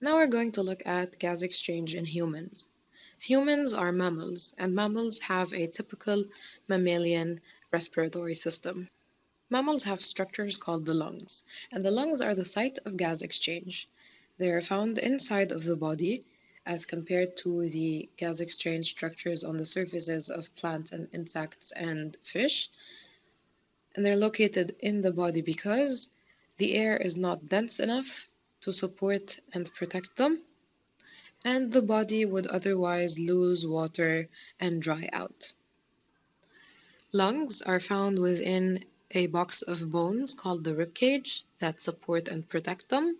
Now we're going to look at gas exchange in humans. Humans are mammals, and mammals have a typical mammalian respiratory system. Mammals have structures called the lungs, and the lungs are the site of gas exchange. They are found inside of the body as compared to the gas exchange structures on the surfaces of plants and insects and fish. And they're located in the body because the air is not dense enough to support and protect them, and the body would otherwise lose water and dry out. Lungs are found within a box of bones called the rib cage that support and protect them.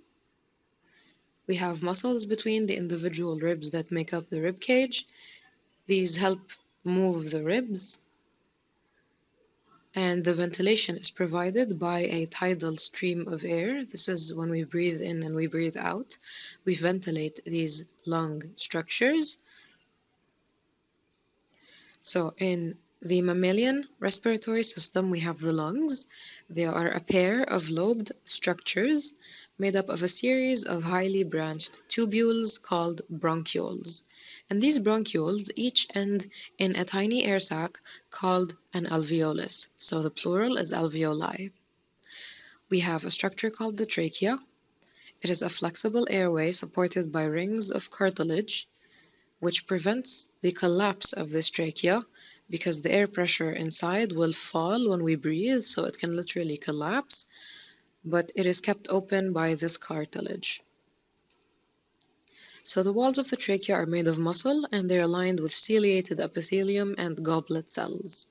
We have muscles between the individual ribs that make up the rib cage. These help move the ribs, and the ventilation is provided by a tidal stream of air. This is when we breathe in and we breathe out. We ventilate these lung structures. So in the mammalian respiratory system, we have the lungs. They are a pair of lobed structures made up of a series of highly branched tubules called bronchioles. And these bronchioles each end in a tiny air sac called an alveolus. So the plural is alveoli. We have a structure called the trachea. It is a flexible airway supported by rings of cartilage, which prevents the collapse of this trachea because the air pressure inside will fall when we breathe, so it can literally collapse, but it is kept open by this cartilage. So the walls of the trachea are made of muscle, and they're lined with ciliated epithelium and goblet cells.